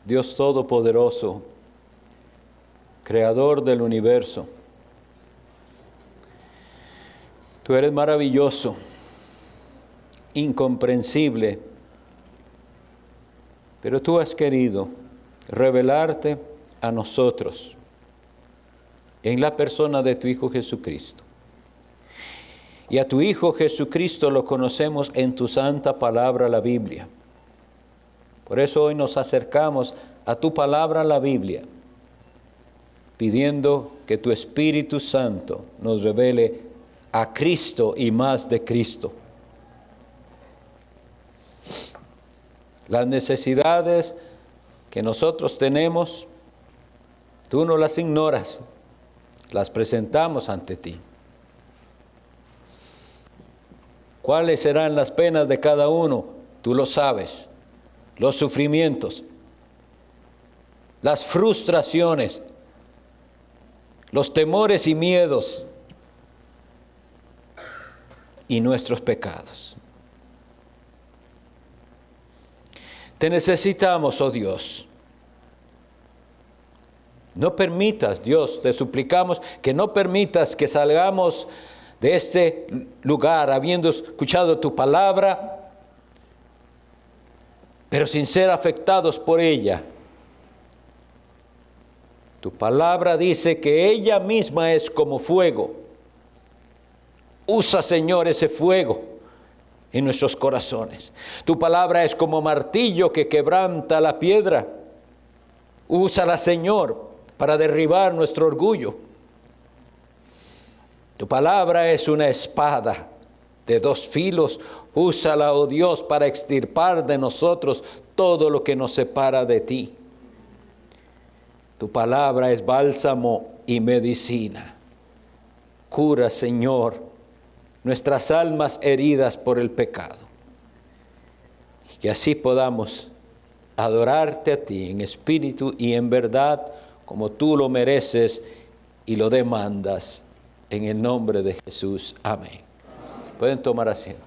Dios Todopoderoso, Creador del universo. Tú eres maravilloso, incomprensible, pero tú has querido revelarte a nosotros en la persona de tu Hijo Jesucristo. Y a tu Hijo Jesucristo lo conocemos en tu santa palabra, la Biblia. Por eso hoy nos acercamos a tu palabra, la Biblia, pidiendo que tu Espíritu Santo nos revele a Cristo y más de Cristo. Las necesidades que nosotros tenemos, tú no las ignoras, las presentamos ante ti. ¿Cuáles serán las penas de cada uno? Tú lo sabes. Los sufrimientos, las frustraciones, los temores y miedos y nuestros pecados. Te necesitamos, oh Dios. No permitas, Dios, te suplicamos que no permitas que salgamos de este lugar habiendo escuchado tu palabra, pero sin ser afectados por ella. Tu palabra dice que ella misma es como fuego. Usa, Señor, ese fuego en nuestros corazones. Tu palabra es como martillo que quebranta la piedra. Úsala, Señor, para derribar nuestro orgullo. Tu palabra es una espada de dos filos. Úsala, oh Dios, para extirpar de nosotros todo lo que nos separa de ti. Tu palabra es bálsamo y medicina. Cura, Señor, nuestras almas heridas por el pecado. Y que así podamos adorarte a ti en espíritu y en verdad, como tú lo mereces y lo demandas. En el nombre de Jesús. Amén. Pueden tomar asiento.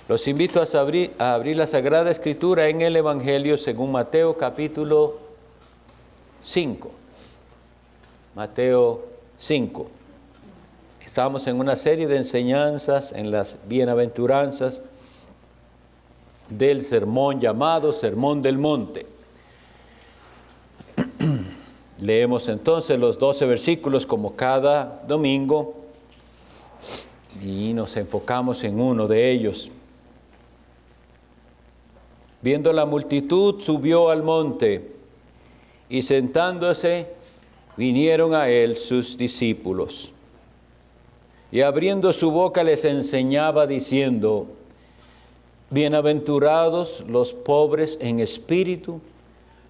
Los invito a abrir la Sagrada Escritura en el Evangelio según Mateo capítulo 5. Mateo 5. Estamos en una serie de enseñanzas en las bienaventuranzas del sermón llamado Sermón del Monte. Leemos entonces los 12 versículos como cada domingo y nos enfocamos en uno de ellos. Viendo la multitud, subió al monte y sentándose, vinieron a él sus discípulos. Y abriendo su boca les enseñaba diciendo: Bienaventurados los pobres en espíritu,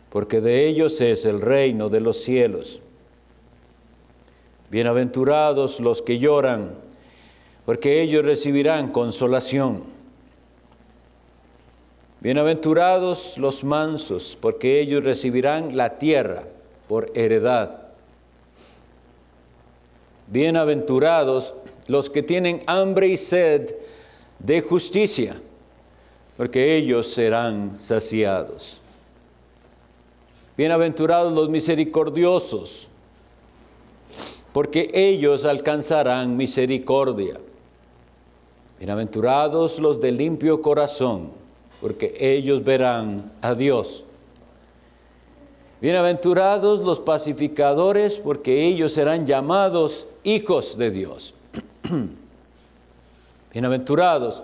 porque de ellos es el reino de los cielos. Bienaventurados los que lloran, porque ellos recibirán consolación. Bienaventurados los mansos, porque ellos recibirán la tierra por heredad. Bienaventurados los que tienen hambre y sed de justicia, porque ellos serán saciados. Bienaventurados los misericordiosos, porque ellos alcanzarán misericordia. Bienaventurados los de limpio corazón, porque ellos verán a Dios. Bienaventurados los pacificadores, porque ellos serán llamados hijos de Dios. Bienaventurados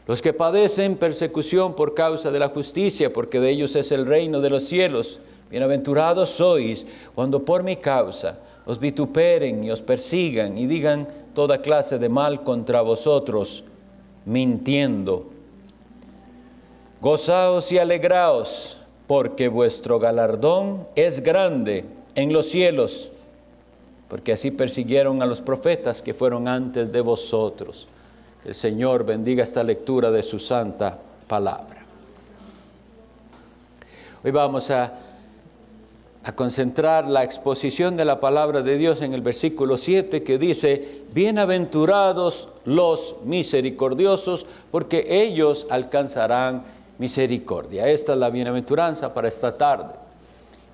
los que padecen persecución por causa de la justicia, porque de ellos es el reino de los cielos. Bienaventurados sois cuando por mi causa os vituperen y os persigan y digan toda clase de mal contra vosotros, mintiendo. Gozaos y alegraos, porque vuestro galardón es grande en los cielos, porque así persiguieron a los profetas que fueron antes de vosotros. Que el Señor bendiga esta lectura de su santa palabra. Hoy vamos a concentrar la exposición de la palabra de Dios en el versículo 7 que dice: Bienaventurados los misericordiosos, porque ellos alcanzarán misericordia. Esta es la bienaventuranza para esta tarde.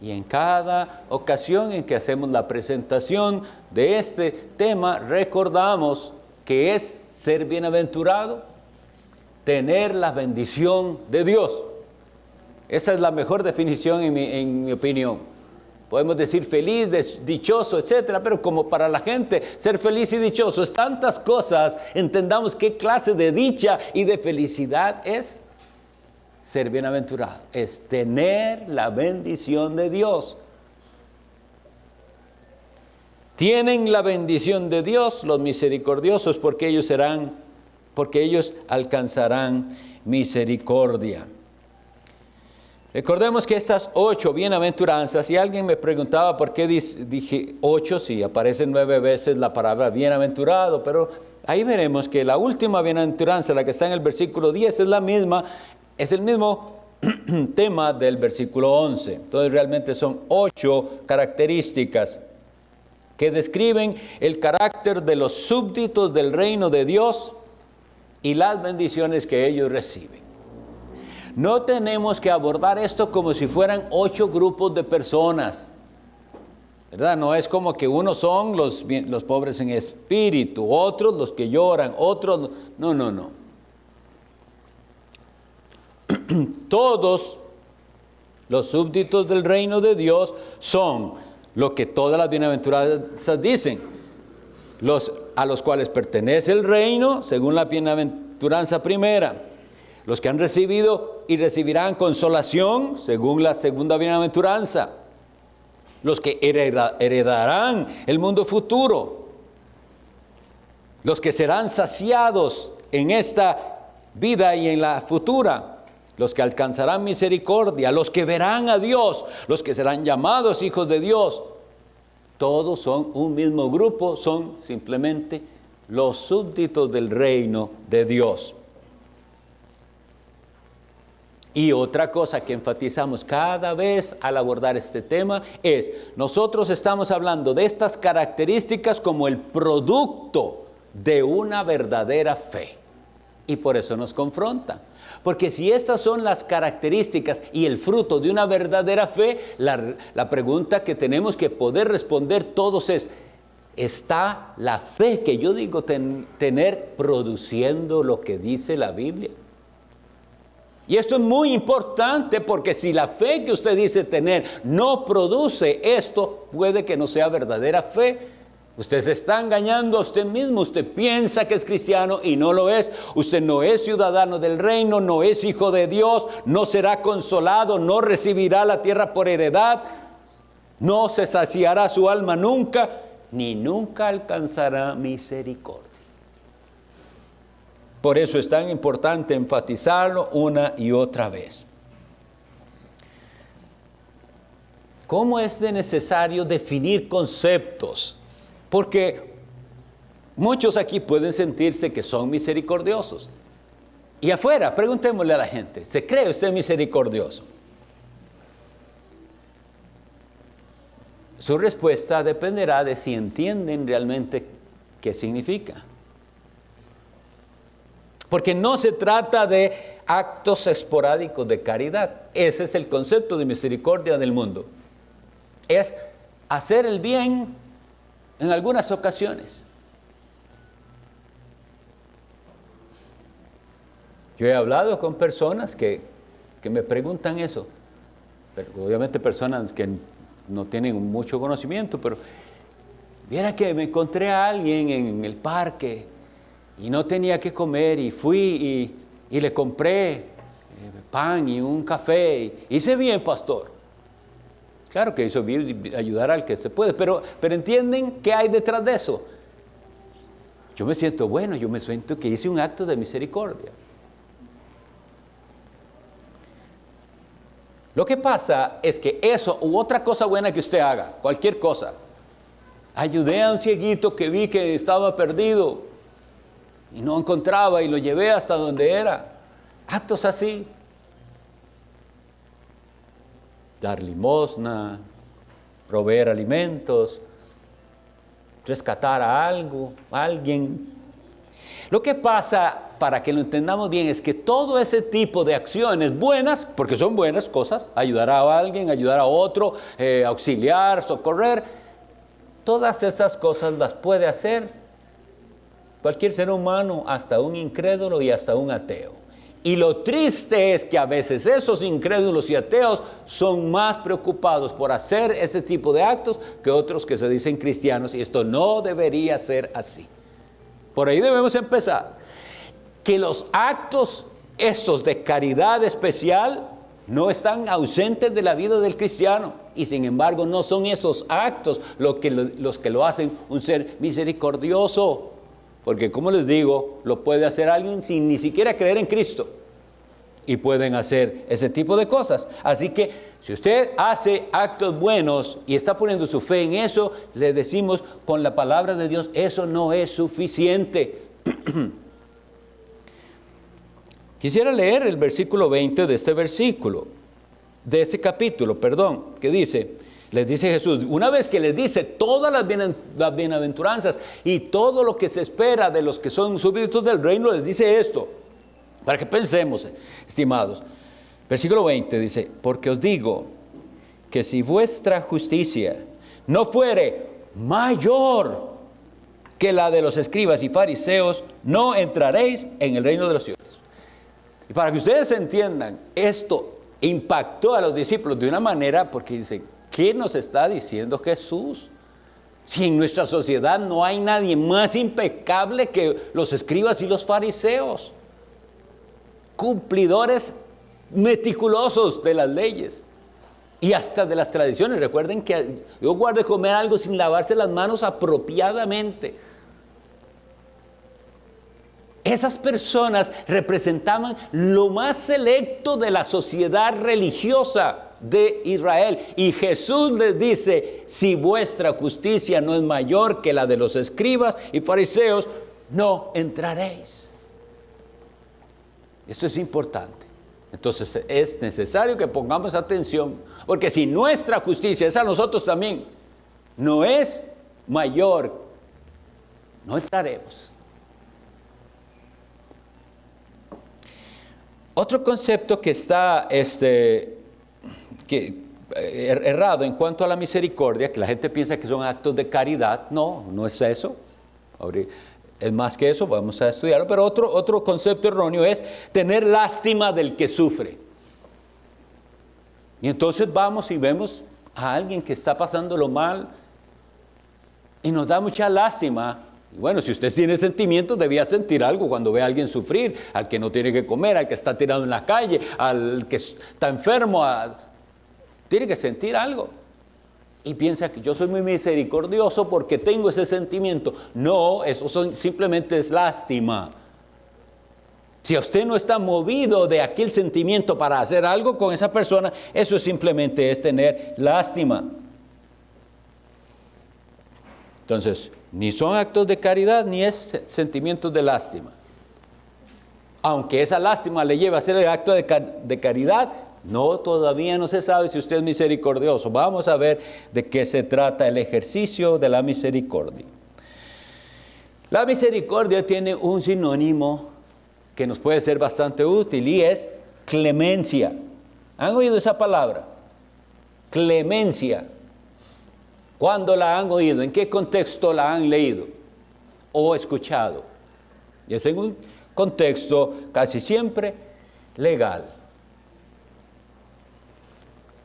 Y en cada ocasión en que hacemos la presentación de este tema, recordamos que es ser bienaventurado, tener la bendición de Dios. Esa es la mejor definición en mi opinión. Podemos decir feliz, dichoso, etcétera, pero como para la gente ser feliz y dichoso es tantas cosas, entendamos qué clase de dicha y de felicidad es ser bienaventurado. Es tener la bendición de Dios. Tienen la bendición de Dios los misericordiosos, porque ellos alcanzarán misericordia. Recordemos que estas 8 bienaventuranzas, y alguien me preguntaba por qué dije 8, si aparece 9 veces la palabra bienaventurado, pero ahí veremos que la última bienaventuranza, la que está en el versículo 10, es el mismo tema del versículo 11. Entonces realmente son 8 características que describen el carácter de los súbditos del reino de Dios y las bendiciones que ellos reciben. No tenemos que abordar esto como si fueran 8 grupos de personas, ¿verdad? No es como que unos son los pobres en espíritu, otros los que lloran, otros... No. Todos los súbditos del reino de Dios son lo que todas las bienaventuranzas dicen, a los cuales pertenece el reino, según la bienaventuranza primera. Los que han recibido y recibirán consolación, según la segunda bienaventuranza. Los que heredarán el mundo futuro. Los que serán saciados en esta vida y en la futura. Los que alcanzarán misericordia. Los que verán a Dios. Los que serán llamados hijos de Dios. Todos son un mismo grupo, son simplemente los súbditos del reino de Dios. Y otra cosa que enfatizamos cada vez al abordar este tema es, nosotros estamos hablando de estas características como el producto de una verdadera fe. Y por eso nos confronta. Porque si estas son las características y el fruto de una verdadera fe, la pregunta que tenemos que poder responder todos es, ¿está la fe que yo digo tener produciendo lo que dice la Biblia? Y esto es muy importante porque si la fe que usted dice tener no produce esto, puede que no sea verdadera fe. Usted se está engañando a usted mismo. Usted piensa que es cristiano y no lo es. Usted no es ciudadano del reino, no es hijo de Dios, no será consolado, no recibirá la tierra por heredad, no se saciará su alma nunca, ni nunca alcanzará misericordia. Por eso es tan importante enfatizarlo una y otra vez. ¿Cómo es de necesario definir conceptos? Porque muchos aquí pueden sentirse que son misericordiosos. Y afuera, preguntémosle a la gente, ¿se cree usted misericordioso? Su respuesta dependerá de si entienden realmente qué significa. Porque no se trata de actos esporádicos de caridad. Ese es el concepto de misericordia del mundo. Es hacer el bien en algunas ocasiones. Yo he hablado con personas que me preguntan eso. Pero obviamente personas que no tienen mucho conocimiento, pero viera que me encontré a alguien en el parque y no tenía que comer y fui y le compré pan y un café. Hice bien, pastor. Claro que hizo bien ayudar al que se puede, pero ¿entienden qué hay detrás de eso? Yo me siento bueno, yo me siento que hice un acto de misericordia. Lo que pasa es que eso u otra cosa buena que usted haga, cualquier cosa. Ayudé a un cieguito que vi que estaba perdido y no encontraba y lo llevé hasta donde era. Actos así. Dar limosna, proveer alimentos, rescatar a alguien. Lo que pasa, para que lo entendamos bien, es que todo ese tipo de acciones buenas, porque son buenas cosas, ayudar a alguien, ayudar a otro, auxiliar, socorrer, todas esas cosas las puede hacer cualquier ser humano, hasta un incrédulo y hasta un ateo. Y lo triste es que a veces esos incrédulos y ateos son más preocupados por hacer ese tipo de actos que otros que se dicen cristianos, y esto no debería ser así. Por ahí debemos empezar. Que los actos esos de caridad especial no están ausentes de la vida del cristiano, y sin embargo no son esos actos los que lo hacen un ser misericordioso. Porque, como les digo, lo puede hacer alguien sin ni siquiera creer en Cristo. Y pueden hacer ese tipo de cosas. Así que, si usted hace actos buenos y está poniendo su fe en eso, le decimos con la palabra de Dios, eso no es suficiente. Quisiera leer el versículo 20 de este capítulo, que dice... Les dice Jesús, una vez que les dice todas las bienaventuranzas y todo lo que se espera de los que son súbditos del reino, les dice esto, para que pensemos, estimados. Versículo 20 dice, porque os digo que si vuestra justicia no fuere mayor que la de los escribas y fariseos, no entraréis en el reino de los cielos. Y para que ustedes entiendan, esto impactó a los discípulos de una manera, porque dicen, ¿qué nos está diciendo Jesús? Si en nuestra sociedad no hay nadie más impecable que los escribas y los fariseos, cumplidores meticulosos de las leyes y hasta de las tradiciones. Recuerden que Dios guarde comer algo sin lavarse las manos apropiadamente. Esas personas representaban lo más selecto de la sociedad religiosa de Israel. Y Jesús les dice, si vuestra justicia no es mayor que la de los escribas y fariseos, no entraréis. Esto es importante. Entonces es necesario que pongamos atención, porque si nuestra justicia es a nosotros también, no es mayor, no entraremos. Otro concepto que está errado en cuanto a la misericordia, que la gente piensa que son actos de caridad. No, no es eso. Es más que eso, vamos a estudiarlo. Pero otro concepto erróneo es tener lástima del que sufre. Y entonces vamos y vemos a alguien que está pasándolo mal y nos da mucha lástima. Y bueno, si usted tiene sentimientos, debía sentir algo cuando ve a alguien sufrir, al que no tiene que comer, al que está tirado en la calle, al que está enfermo, tiene que sentir algo. Y piensa que yo soy muy misericordioso porque tengo ese sentimiento. No, eso simplemente es lástima. Si usted no está movido de aquel sentimiento para hacer algo con esa persona, eso simplemente es tener lástima. Entonces, ni son actos de caridad, ni es sentimientos de lástima. Aunque esa lástima le lleva a hacer el acto de caridad, todavía no se sabe si usted es misericordioso. Vamos a ver de qué se trata el ejercicio de la misericordia. La misericordia tiene un sinónimo que nos puede ser bastante útil y es clemencia. ¿Han oído esa palabra? Clemencia. ¿Cuándo la han oído? ¿En qué contexto la han leído o escuchado? Y es en un contexto casi siempre legal.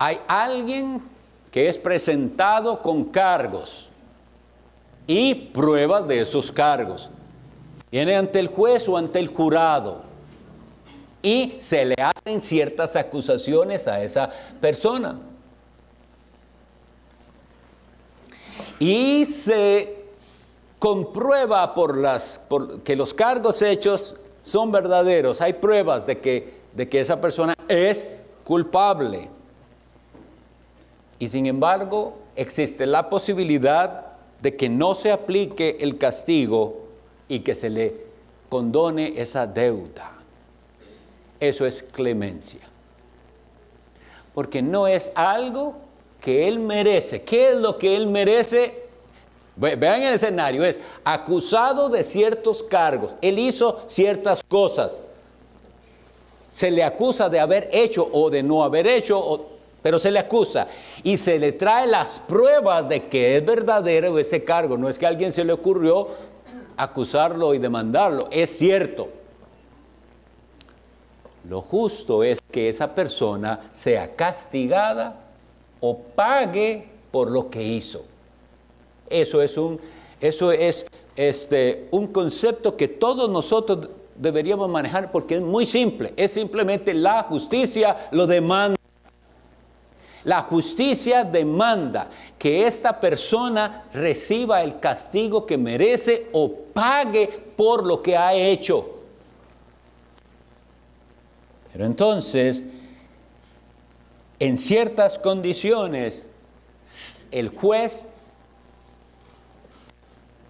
Hay alguien que es presentado con cargos y pruebas de esos cargos. Viene ante el juez o ante el jurado y se le hacen ciertas acusaciones a esa persona. Y se comprueba que los cargos hechos son verdaderos. Hay pruebas de que esa persona es culpable. Y sin embargo, existe la posibilidad de que no se aplique el castigo y que se le condone esa deuda. Eso es clemencia. Porque no es algo que él merece. ¿Qué es lo que él merece? Vean el escenario, es acusado de ciertos cargos. Él hizo ciertas cosas. Se le acusa de haber hecho o de no haber hecho, pero se le acusa. Y se le trae las pruebas de que es verdadero ese cargo. No es que a alguien se le ocurrió acusarlo y demandarlo, es cierto. Lo justo es que esa persona sea castigada o pague por lo que hizo. Eso es un concepto que todos nosotros deberíamos manejar porque es muy simple. Es simplemente la justicia lo demanda. La justicia demanda que esta persona reciba el castigo que merece o pague por lo que ha hecho. Pero entonces, en ciertas condiciones, el juez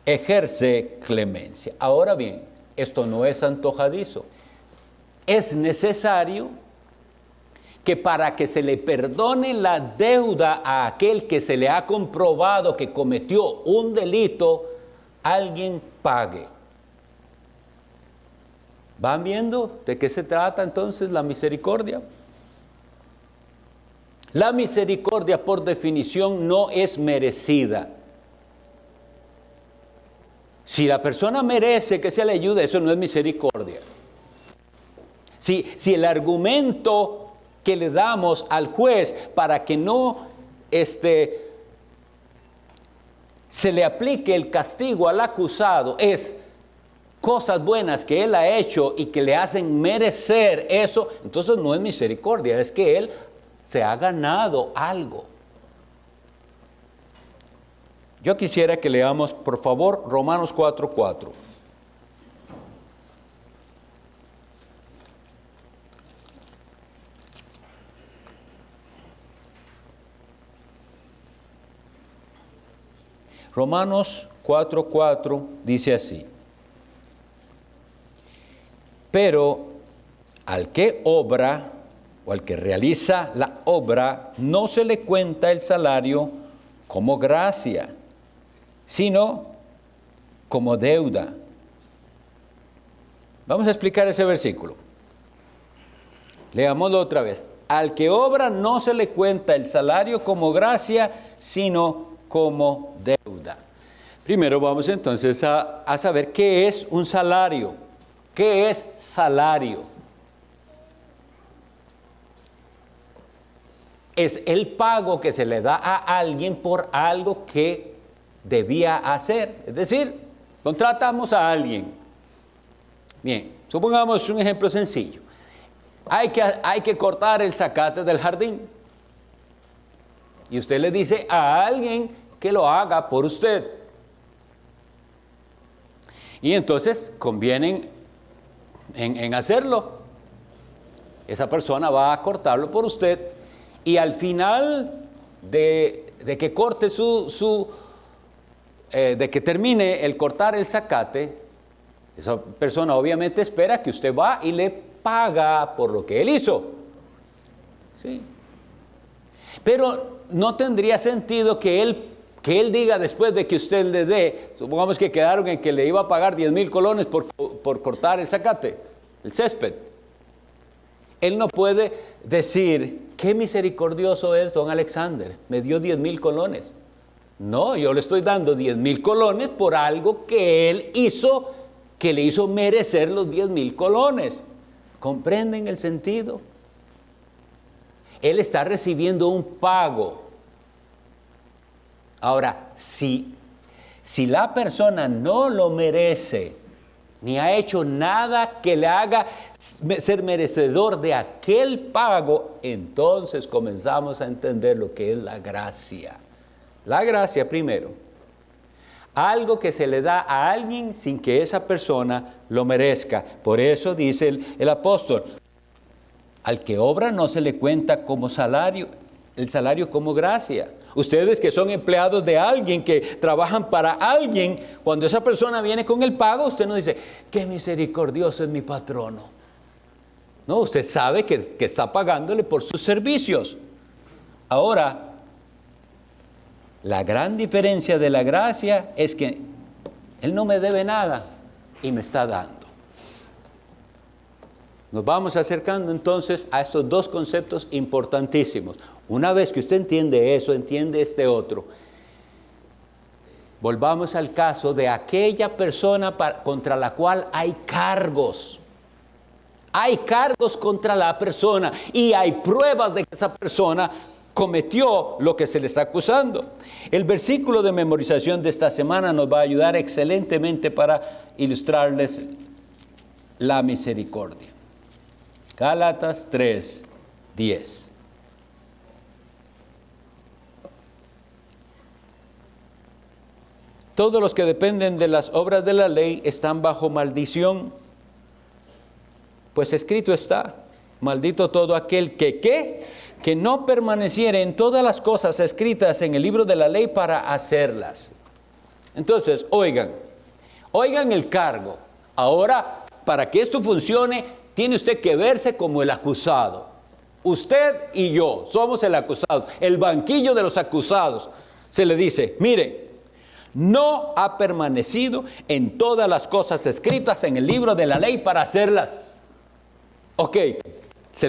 ejerce clemencia. Ahora bien, esto no es antojadizo. Es necesario que para que se le perdone la deuda a aquel que se le ha comprobado que cometió un delito, alguien pague. ¿Van viendo de qué se trata entonces la misericordia? La misericordia, por definición, no es merecida. Si la persona merece que se le ayude, eso no es misericordia. Si el argumento que le damos al juez para que no se le aplique el castigo al acusado es cosas buenas que él ha hecho y que le hacen merecer eso, entonces no es misericordia, es que él se ha ganado algo. Yo quisiera que leamos, por favor, Romanos 4:4. Romanos 4:4 dice así: pero al que obra o al que realiza la obra no se le cuenta el salario como gracia, sino como deuda. Vamos a explicar ese versículo. Leámoslo otra vez. Al que obra no se le cuenta el salario como gracia, sino como deuda. Primero vamos entonces a saber qué es un salario. ¿Qué es salario? Es el pago que se le da a alguien por algo que debía hacer. Es decir, contratamos a alguien. Bien, supongamos un ejemplo sencillo. Hay que cortar el zacate del jardín. Y usted le dice a alguien que lo haga por usted. Y entonces conviene en hacerlo. Esa persona va a cortarlo por usted y al final de que corte de que termine el cortar el zacate, esa persona obviamente espera que usted va y le paga por lo que él hizo. ¿Sí? Pero no tendría sentido que él diga después de que usted le dé, supongamos que quedaron en que le iba a pagar 10,000 colones por cortar el zacate, el césped. Él no puede decir, qué misericordioso es don Alexander, me dio 10,000 colones. No, yo le estoy dando 10,000 colones por algo que él hizo, que le hizo merecer los 10,000 colones. ¿Comprenden el sentido? Él está recibiendo un pago. Ahora, si la persona no lo merece, ni ha hecho nada que le haga ser merecedor de aquel pago, entonces comenzamos a entender lo que es la gracia. La gracia primero, algo que se le da a alguien sin que esa persona lo merezca. Por eso dice el apóstol, al que obra no se le cuenta como salario, el salario como gracia. Ustedes que son empleados de alguien, que trabajan para alguien, cuando esa persona viene con el pago, usted no dice, qué misericordioso es mi patrono. No, usted sabe que está pagándole por sus servicios. Ahora, La gran diferencia de la gracia es que Él no me debe nada y me está dando. Nos vamos acercando entonces a estos dos conceptos importantísimos. Una vez que usted entiende eso, entiende este otro. Volvamos al caso de aquella persona contra la cual hay cargos. Hay cargos contra la persona y hay pruebas de que esa persona cometió lo que se le está acusando. El versículo de memorización de esta semana nos va a ayudar excelentemente para ilustrarles la misericordia. Gálatas 3:10. Todos los que dependen de las obras de la ley están bajo maldición, pues escrito está: maldito todo aquel que no permaneciere en todas las cosas escritas en el libro de la ley para hacerlas. Entonces, oigan el cargo. Ahora, para que esto funcione, tiene usted que verse como el acusado. Usted y yo somos el acusado, el banquillo de los acusados. Se le dice, mire, no ha permanecido en todas las cosas escritas en el libro de la ley para hacerlas. Ok, se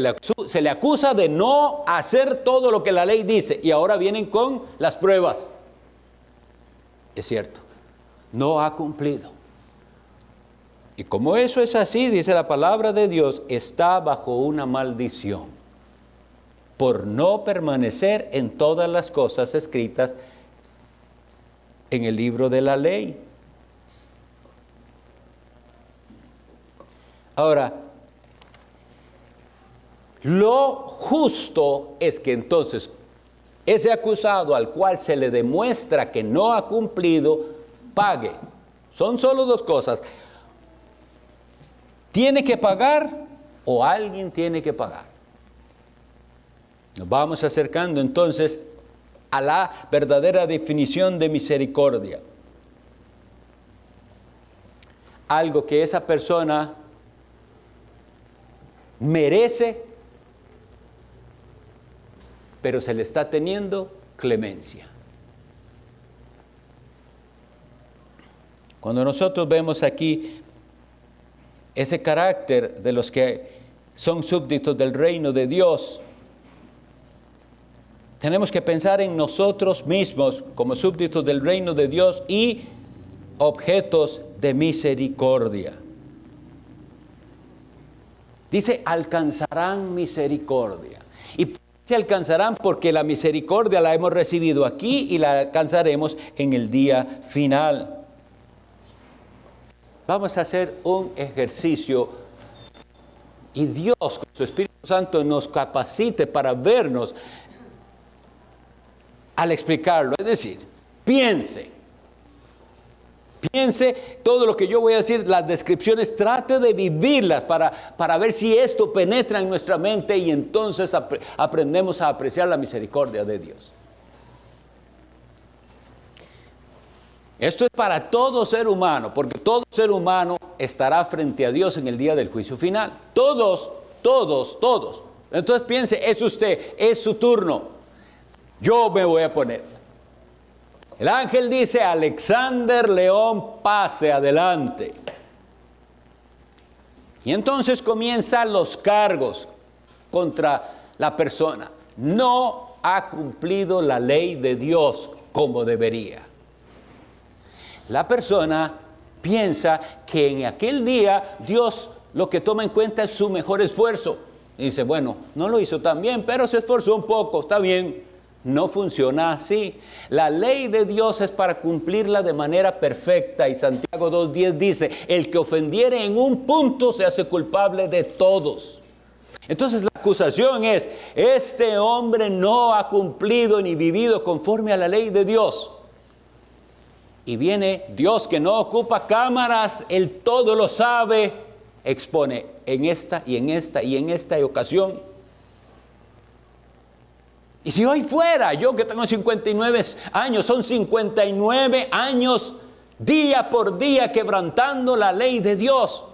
le acusa de no hacer todo lo que la ley dice y ahora vienen con las pruebas. Es cierto, no ha cumplido. Y como eso es así, dice la palabra de Dios, está bajo una maldición por no permanecer en todas las cosas escritas en el libro de la ley. Ahora, lo justo es que entonces ese acusado al cual se le demuestra que no ha cumplido, pague. Son solo dos cosas. ¿Tiene que pagar o alguien tiene que pagar? Nos vamos acercando entonces a la verdadera definición de misericordia. Algo que esa persona merece, pero se le está teniendo clemencia. Cuando nosotros vemos aquí ese carácter de los que son súbditos del reino de Dios, tenemos que pensar en nosotros mismos como súbditos del reino de Dios y objetos de misericordia. Dice, alcanzarán misericordia. Y se alcanzarán porque la misericordia la hemos recibido aquí y la alcanzaremos en el día final. Vamos a hacer un ejercicio y Dios con su Espíritu Santo nos capacite para vernos al explicarlo. Es decir, piense todo lo que yo voy a decir, las descripciones, trate de vivirlas para ver si esto penetra en nuestra mente y entonces aprendemos a apreciar la misericordia de Dios. Esto es para todo ser humano, porque todo ser humano estará frente a Dios en el día del juicio final. Todos. Entonces piense, es usted, es su turno. Yo me voy a poner. El ángel dice, Alexander León, pase adelante. Y entonces comienzan los cargos contra la persona. No ha cumplido la ley de Dios como debería. La persona piensa que en aquel día Dios lo que toma en cuenta es su mejor esfuerzo. Y dice, bueno, no lo hizo tan bien, pero se esforzó un poco, está bien. No funciona así. La ley de Dios es para cumplirla de manera perfecta. Y Santiago 2:10 dice, el que ofendiere en un punto se hace culpable de todos. Entonces la acusación es, este hombre no ha cumplido ni vivido conforme a la ley de Dios. Y viene Dios que no ocupa cámaras, Él todo lo sabe, expone en esta y en esta y en esta ocasión. Y si hoy fuera, yo que tengo 59 años, son 59 años día por día quebrantando la ley de Dios.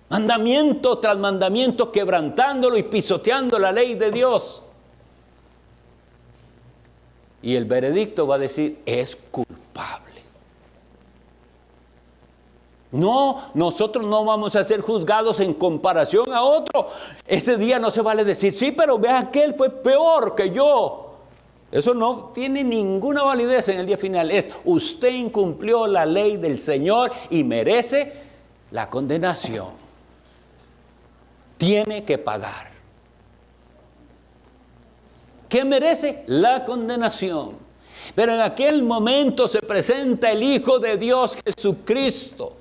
Mandamiento tras mandamiento, quebrantándolo y pisoteando la ley de Dios. Y el veredicto va a decir, es culpable. No, nosotros no vamos a ser juzgados en comparación a otro. Ese día no se vale decir, sí, pero vea, aquel fue peor que yo. Eso no tiene ninguna validez en el día final. Es, usted incumplió la ley del Señor y merece la condenación. Tiene que pagar. ¿Qué merece? La condenación. Pero en aquel momento se presenta el Hijo de Dios, Jesucristo.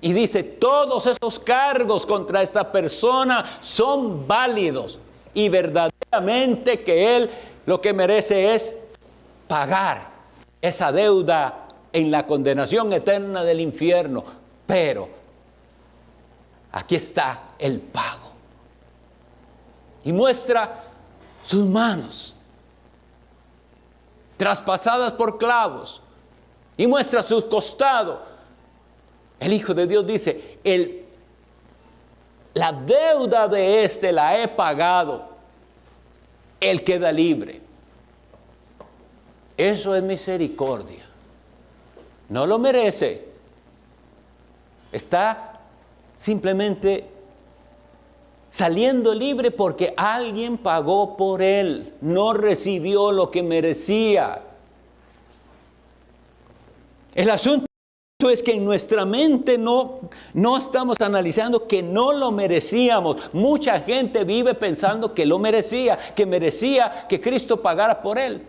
Y dice, todos esos cargos contra esta persona son válidos. Y verdaderamente que Él lo que merece es pagar esa deuda en la condenación eterna del infierno. Pero aquí está el pago. Y muestra sus manos traspasadas por clavos. Y muestra su costado. El Hijo de Dios dice, la deuda de este la he pagado. Él queda libre. Eso es misericordia. No lo merece. Está simplemente saliendo libre porque alguien pagó por él. No recibió lo que merecía. El asunto es que en nuestra mente no estamos analizando que no lo merecíamos. Mucha gente vive pensando que lo merecía que Cristo pagara por él.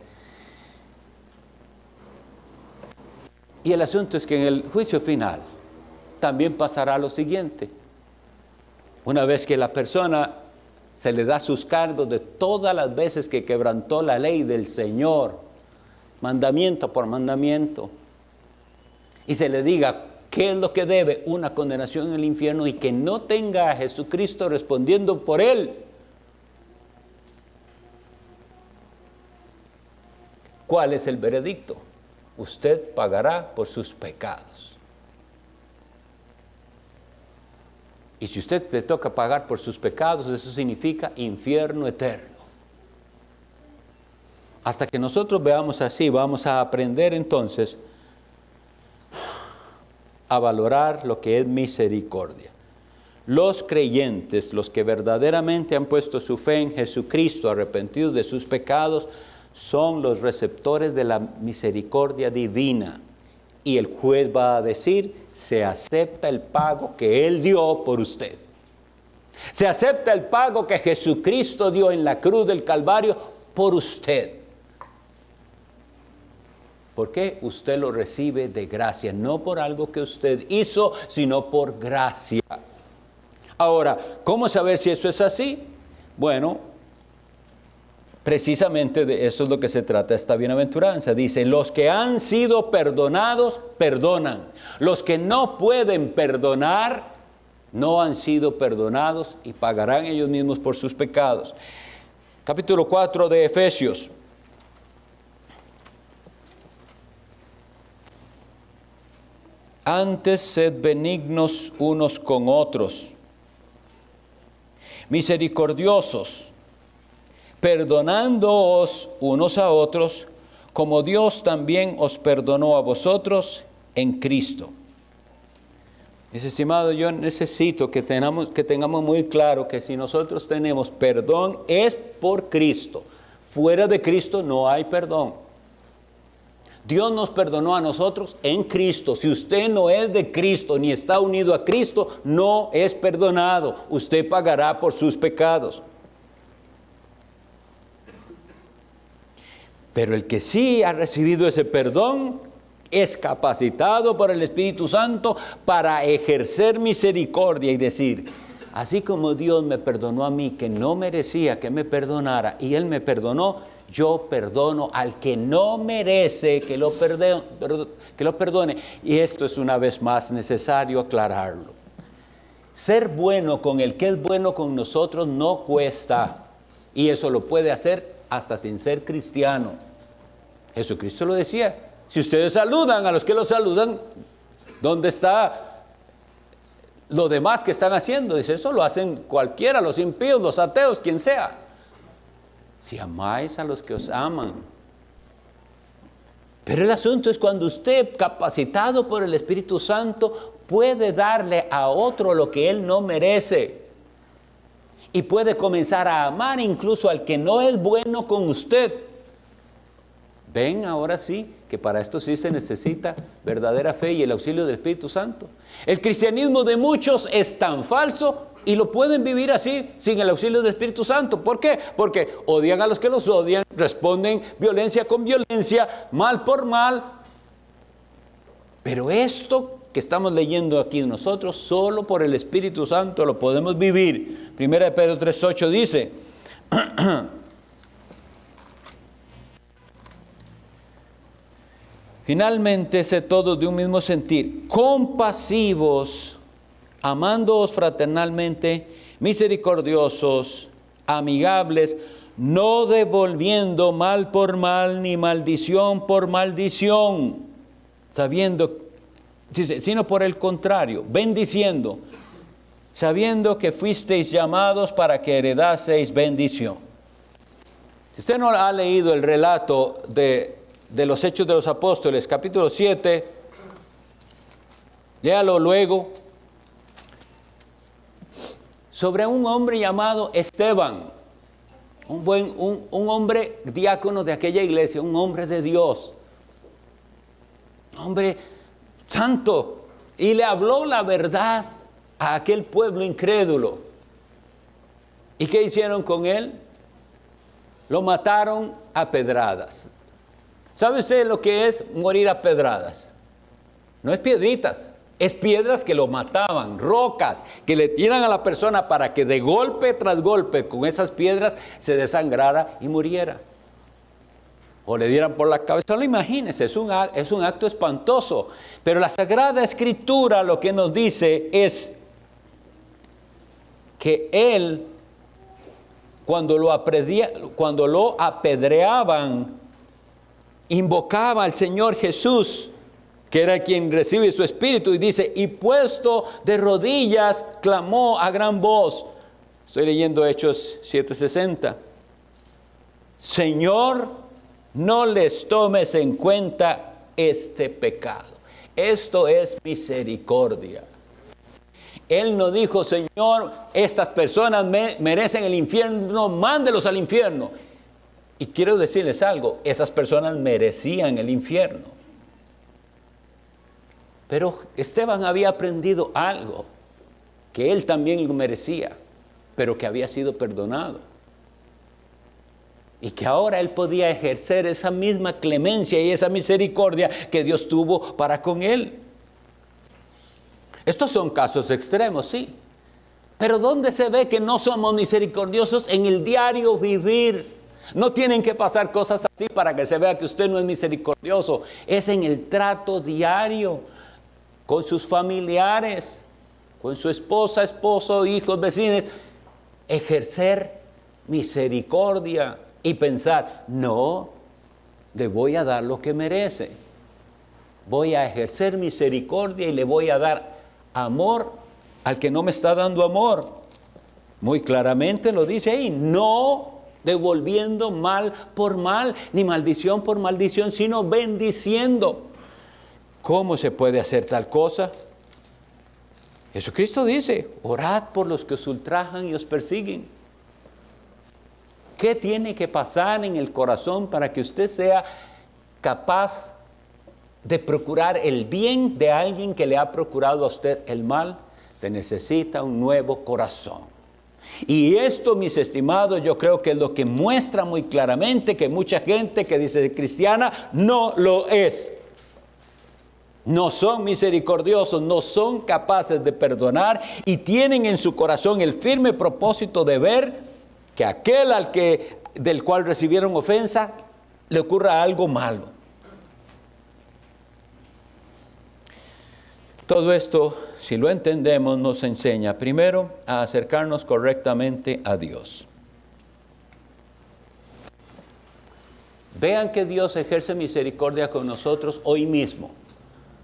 Y el asunto es que en el juicio final también pasará lo siguiente. Una vez que la persona se le da sus cargos de todas las veces que quebrantó la ley del Señor, mandamiento por mandamiento, y se le diga qué es lo que debe, una condenación en el infierno, y que no tenga a Jesucristo respondiendo por él. ¿Cuál es el veredicto? Usted pagará por sus pecados. Y si usted le toca pagar por sus pecados, eso significa infierno eterno. Hasta que nosotros veamos así, vamos a aprender entonces a valorar lo que es misericordia. Los creyentes, los que verdaderamente han puesto su fe en Jesucristo, arrepentidos de sus pecados, son los receptores de la misericordia divina. Y el juez va a decir, se acepta el pago que Él dio por usted. Se acepta el pago que Jesucristo dio en la cruz del Calvario por usted. Porque usted lo recibe de gracia, no por algo que usted hizo, sino por gracia. Ahora, ¿cómo saber si eso es así? Bueno, precisamente de eso es lo que se trata esta bienaventuranza. Dice, los que han sido perdonados, perdonan. Los que no pueden perdonar, no han sido perdonados y pagarán ellos mismos por sus pecados. Capítulo 4 de Efesios. Antes sed benignos unos con otros, misericordiosos, perdonándoos unos a otros, como Dios también os perdonó a vosotros en Cristo. Mis estimados, yo necesito que tengamos muy claro que si nosotros tenemos perdón es por Cristo. Fuera de Cristo no hay perdón. Dios nos perdonó a nosotros en Cristo. Si usted no es de Cristo ni está unido a Cristo, no es perdonado. Usted pagará por sus pecados. Pero el que sí ha recibido ese perdón es capacitado por el Espíritu Santo para ejercer misericordia y decir, así como Dios me perdonó a mí que no merecía que me perdonara y Él me perdonó, yo perdono al que no merece que lo perdone. Y esto es una vez más necesario aclararlo. Ser bueno con el que es bueno con nosotros no cuesta. Y eso lo puede hacer hasta sin ser cristiano. Jesucristo lo decía. Si ustedes saludan a los que los saludan, ¿dónde está lo demás que están haciendo? Dice, eso lo hacen cualquiera, los impíos, los ateos, quien sea. si amáis a los que os aman. Pero el asunto es cuando usted, capacitado por el Espíritu Santo, puede darle a otro lo que él no merece. Y puede comenzar a amar incluso al que no es bueno con usted. Ven, ahora sí, que para esto sí se necesita verdadera fe y el auxilio del Espíritu Santo. El cristianismo de muchos es tan falso y lo pueden vivir así, sin el auxilio del Espíritu Santo. ¿Por qué? Porque odian a los que los odian, responden violencia con violencia, mal por mal. Pero esto que estamos leyendo aquí nosotros, solo por el Espíritu Santo lo podemos vivir. 1 Pedro 3:8 dice, finalmente, sed todos de un mismo sentir, compasivos, amándoos fraternalmente, misericordiosos, amigables, no devolviendo mal por mal, ni maldición por maldición, sabiendo, dice, sino por el contrario, bendiciendo, sabiendo que fuisteis llamados para que heredaseis bendición. Si usted no ha leído el relato de los Hechos de los Apóstoles, capítulo 7, léalo luego, sobre un hombre llamado Esteban, un hombre diácono de aquella iglesia, un hombre de Dios, un hombre santo, y le habló la verdad a aquel pueblo incrédulo. ¿Y qué hicieron con él? Lo mataron a pedradas. ¿Sabe usted lo que es morir a pedradas? No es piedritas, es piedras que lo mataban, rocas que le tiran a la persona para que de golpe tras golpe con esas piedras se desangrara y muriera. O le dieran por la cabeza. No lo imagínense, es un acto espantoso. Pero la Sagrada Escritura lo que nos dice es que él, cuando lo apedreaban, invocaba al Señor Jesús, que era quien recibe su espíritu, y dice, y puesto de rodillas, clamó a gran voz. Estoy leyendo Hechos 7:60. Señor, no les tomes en cuenta este pecado. Esto es misericordia. Él no dijo, Señor, estas personas merecen el infierno, mándelos al infierno. Y quiero decirles algo, esas personas merecían el infierno. Pero Esteban había aprendido algo, que él también lo merecía, pero que había sido perdonado. Y que ahora él podía ejercer esa misma clemencia y esa misericordia que Dios tuvo para con él. Estos son casos extremos, sí. Pero ¿dónde se ve que no somos misericordiosos? En el diario vivir. No tienen que pasar cosas así para que se vea que usted no es misericordioso. Es en el trato diario con sus familiares, con su esposa, esposo, hijos, vecinos. Ejercer misericordia y pensar, no, le voy a dar lo que merece. Voy a ejercer misericordia y le voy a dar amor al que no me está dando amor. Muy claramente lo dice ahí, no devolviendo mal por mal, ni maldición por maldición, sino bendiciendo. ¿Cómo se puede hacer tal cosa? Jesucristo dice, orad por los que os ultrajan y os persiguen. ¿Qué tiene que pasar en el corazón para que usted sea capaz de procurar el bien de alguien que le ha procurado a usted el mal? Se necesita un nuevo corazón. Y esto, mis estimados, yo creo que es lo que muestra muy claramente que mucha gente que dice cristiana no lo es. No son misericordiosos, no son capaces de perdonar y tienen en su corazón el firme propósito de ver que aquel del cual recibieron ofensa le ocurra algo malo. Todo esto, si lo entendemos, nos enseña primero a acercarnos correctamente a Dios. Vean que Dios ejerce misericordia con nosotros hoy mismo,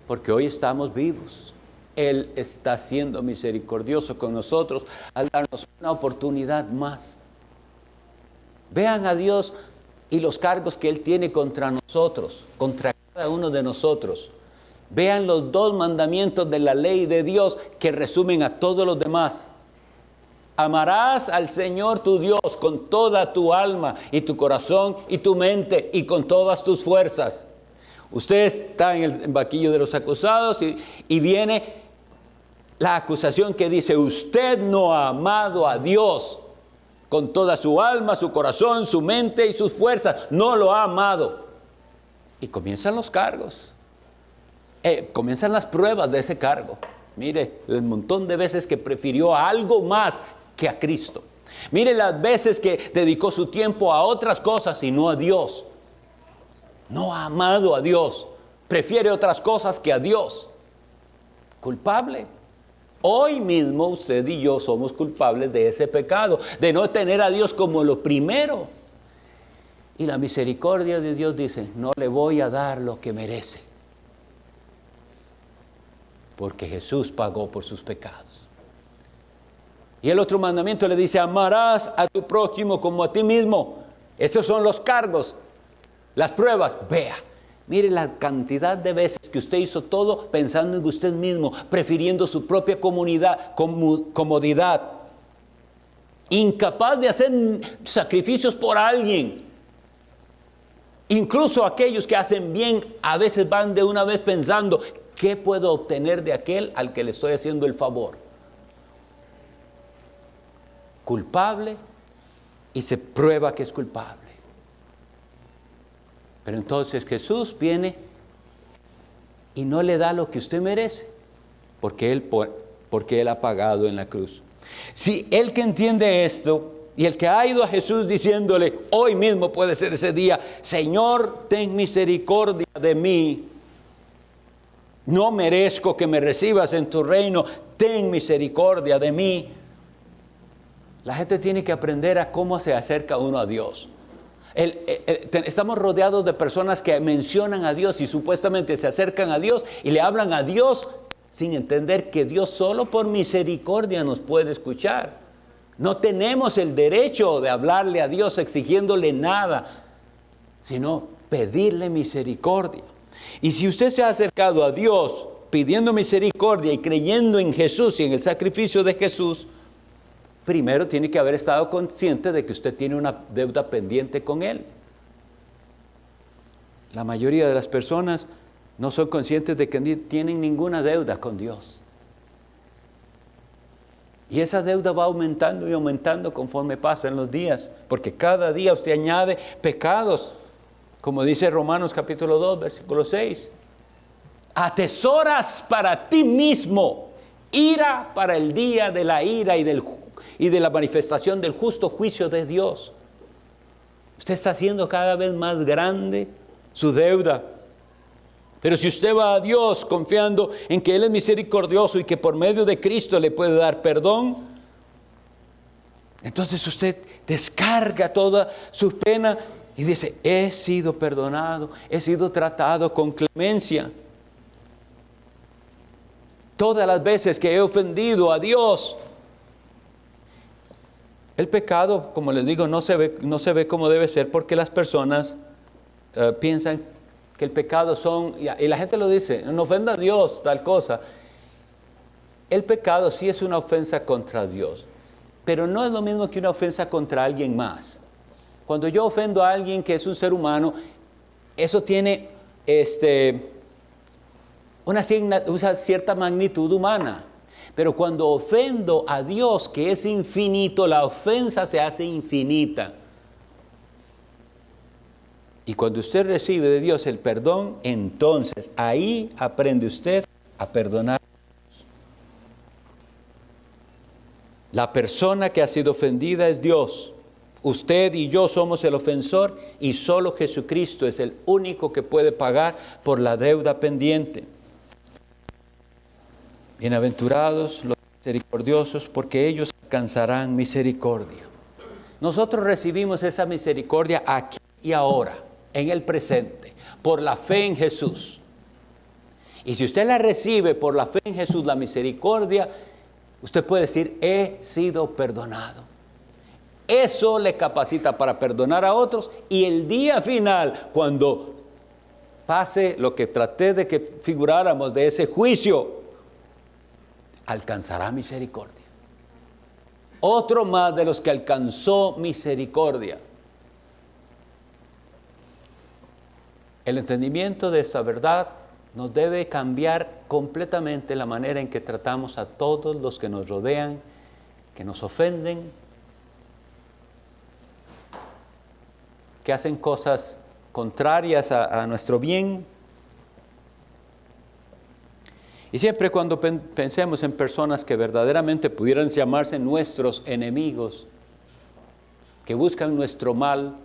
porque hoy estamos vivos. Él está siendo misericordioso con nosotros al darnos una oportunidad más. Vean a Dios y los cargos que Él tiene contra nosotros, contra cada uno de nosotros. Vean los 2 mandamientos de la ley de Dios que resumen a todos los demás. Amarás al Señor tu Dios con toda tu alma y tu corazón y tu mente y con todas tus fuerzas. Usted está en el banquillo de los acusados y viene la acusación que dice: usted no ha amado a Dios con toda su alma, su corazón, su mente y sus fuerzas. No lo ha amado. Y comienzan los cargos. Comienzan las pruebas de ese cargo. Mire, el montón de veces que prefirió a algo más que a Cristo. Mire las veces que dedicó su tiempo a otras cosas y no a Dios. No ha amado a Dios. Prefiere otras cosas que a Dios. Culpable. Hoy mismo usted y yo somos culpables de ese pecado, de no tener a Dios como lo primero. Y la misericordia de Dios dice: no le voy a dar lo que merece, porque Jesús pagó por sus pecados. Y el otro mandamiento le dice: amarás a tu prójimo como a ti mismo. Esos son los cargos, las pruebas. Vea, mire la cantidad de veces que usted hizo todo pensando en usted mismo, prefiriendo su propia comodidad, incapaz de hacer sacrificios por alguien. Incluso aquellos que hacen bien a veces van de una vez pensando: ¿qué puedo obtener de aquel al que le estoy haciendo el favor? Culpable, y se prueba que es culpable. Pero entonces Jesús viene y no le da lo que usted merece, porque Él ha pagado en la cruz. Si el que entiende esto, y el que ha ido a Jesús diciéndole, hoy mismo puede ser ese día: Señor, ten misericordia de mí, no merezco que me recibas en tu reino, ten misericordia de mí. La gente tiene que aprender a cómo se acerca uno a Dios. Estamos rodeados de personas que mencionan a Dios y supuestamente se acercan a Dios y le hablan a Dios sin entender que Dios solo por misericordia nos puede escuchar. No tenemos el derecho de hablarle a Dios exigiéndole nada, sino pedirle misericordia. Y si usted se ha acercado a Dios pidiendo misericordia y creyendo en Jesús y en el sacrificio de Jesús, primero tiene que haber estado consciente de que usted tiene una deuda pendiente con Él. La mayoría de las personas no son conscientes de que tienen ninguna deuda con Dios. Y esa deuda va aumentando y aumentando conforme pasan los días, porque cada día usted añade pecados, como dice Romanos capítulo 2, versículo 6. Atesoras para ti mismo ira para el día de la ira y de la manifestación del justo juicio de Dios. Usted está haciendo cada vez más grande su deuda. Pero si usted va a Dios confiando en que Él es misericordioso y que por medio de Cristo le puede dar perdón, entonces usted descarga toda su pena y dice: he sido perdonado, he sido tratado con clemencia. Todas las veces que he ofendido a Dios, el pecado, como les digo, no se ve como debe ser, porque las personas piensan que el pecado y la gente lo dice: no ofenda a Dios, tal cosa. El pecado sí es una ofensa contra Dios, pero no es lo mismo que una ofensa contra alguien más. Cuando yo ofendo a alguien que es un ser humano, eso tiene una cierta magnitud humana. Pero cuando ofendo a Dios, que es infinito, la ofensa se hace infinita. Y cuando usted recibe de Dios el perdón, entonces ahí aprende usted a perdonar. La persona que ha sido ofendida es Dios. Usted y yo somos el ofensor y solo Jesucristo es el único que puede pagar por la deuda pendiente. Bienaventurados los misericordiosos, porque ellos alcanzarán misericordia. Nosotros recibimos esa misericordia aquí y ahora, en el presente, por la fe en Jesús. Y si usted la recibe por la fe en Jesús, la misericordia, usted puede decir: he sido perdonado. Eso le capacita para perdonar a otros, y el día final, cuando pase lo que traté de que figuráramos de ese juicio, alcanzará misericordia. Otro más de los que alcanzó misericordia. El entendimiento de esta verdad nos debe cambiar completamente la manera en que tratamos a todos los que nos rodean, que nos ofenden, que hacen cosas contrarias a nuestro bien. Y siempre cuando pensemos en personas que verdaderamente pudieran llamarse nuestros enemigos, que buscan nuestro mal,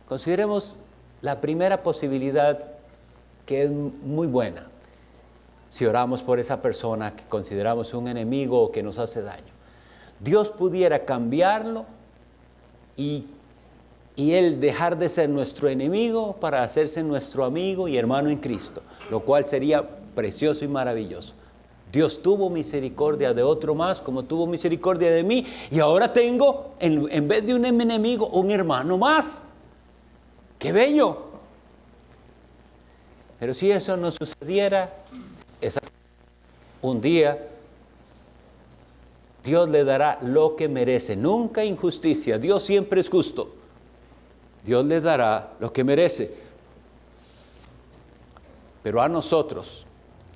consideremos la primera posibilidad, que es muy buena, si oramos por esa persona que consideramos un enemigo o que nos hace daño. Dios pudiera cambiarlo y Él dejar de ser nuestro enemigo para hacerse nuestro amigo y hermano en Cristo, lo cual sería precioso y maravilloso. Dios tuvo misericordia de otro más, como tuvo misericordia de mí, y ahora tengo, en vez de un enemigo, un hermano más. ¡Qué bello! Pero si eso no sucediera, un día Dios le dará lo que merece. Nunca injusticia. Dios siempre es justo. Dios le dará lo que merece. Pero a nosotros,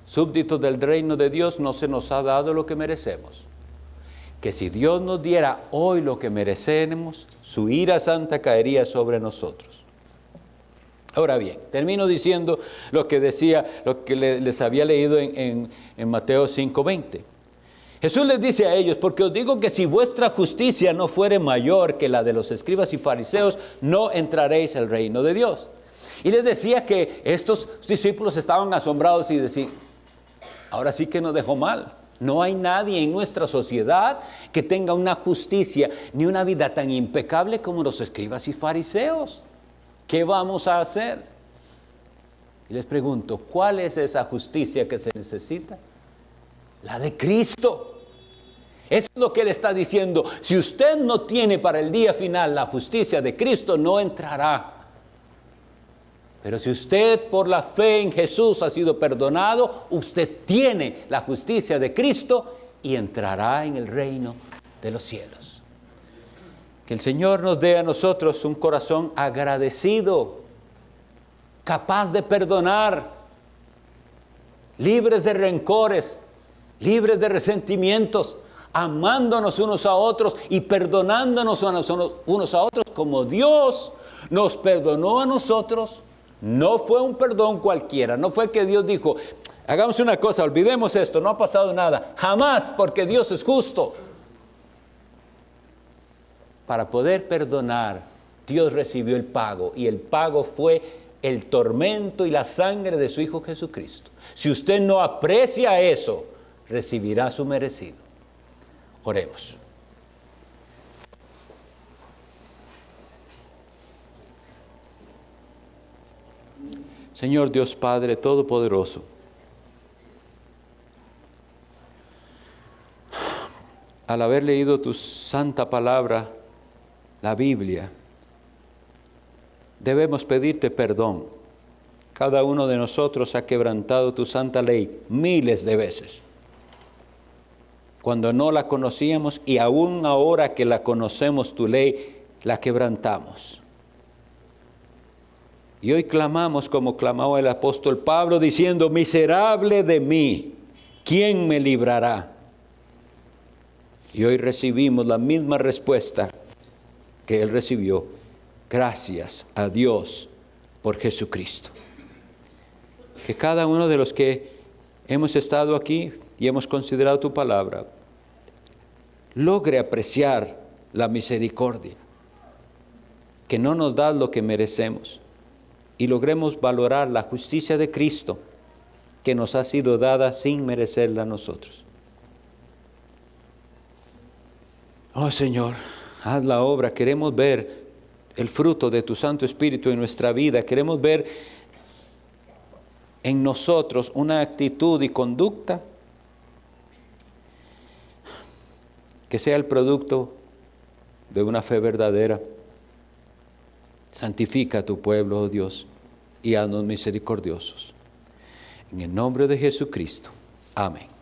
súbditos del reino de Dios, no se nos ha dado lo que merecemos. Que si Dios nos diera hoy lo que merecemos, su ira santa caería sobre nosotros. Ahora bien, termino diciendo lo que decía, lo que les había leído en Mateo 5:20. Jesús les dice a ellos: porque os digo que si vuestra justicia no fuere mayor que la de los escribas y fariseos, no entraréis al reino de Dios. Y les decía que estos discípulos estaban asombrados y decían: ahora sí que nos dejó mal. No hay nadie en nuestra sociedad que tenga una justicia ni una vida tan impecable como los escribas y fariseos. ¿Qué vamos a hacer? Y les pregunto, ¿cuál es esa justicia que se necesita? La de Cristo. Eso es lo que Él está diciendo. Si usted no tiene para el día final la justicia de Cristo, no entrará. Pero si usted por la fe en Jesús ha sido perdonado, usted tiene la justicia de Cristo y entrará en el reino de los cielos. Que el Señor nos dé a nosotros un corazón agradecido, capaz de perdonar, libres de rencores, libres de resentimientos, amándonos unos a otros y perdonándonos unos a otros como Dios nos perdonó a nosotros. No fue un perdón cualquiera, no fue que Dios dijo: hagamos una cosa, olvidemos esto, no ha pasado nada. Jamás, porque Dios es justo. Para poder perdonar, Dios recibió el pago, y el pago fue el tormento y la sangre de su Hijo Jesucristo. Si usted no aprecia eso, recibirá su merecido. Oremos. Señor Dios Padre Todopoderoso, al haber leído tu santa palabra, la Biblia, debemos pedirte perdón. Cada uno de nosotros ha quebrantado tu santa ley miles de veces, cuando no la conocíamos, y aún ahora que la conocemos, tu ley, la quebrantamos. Y hoy clamamos como clamó el apóstol Pablo, diciendo: miserable de mí, ¿quién me librará? Y hoy recibimos la misma respuesta que él recibió: gracias a Dios por Jesucristo. Que cada uno de los que hemos estado aquí y hemos considerado tu palabra logre apreciar la misericordia, que no nos da lo que merecemos, y logremos valorar la justicia de Cristo que nos ha sido dada sin merecerla a nosotros. Oh Señor, haz la obra. Queremos ver el fruto de tu Santo Espíritu en nuestra vida. Queremos ver en nosotros una actitud y conducta que sea el producto de una fe verdadera. Santifica a tu pueblo, oh Dios, y haznos misericordiosos. En el nombre de Jesucristo. Amén.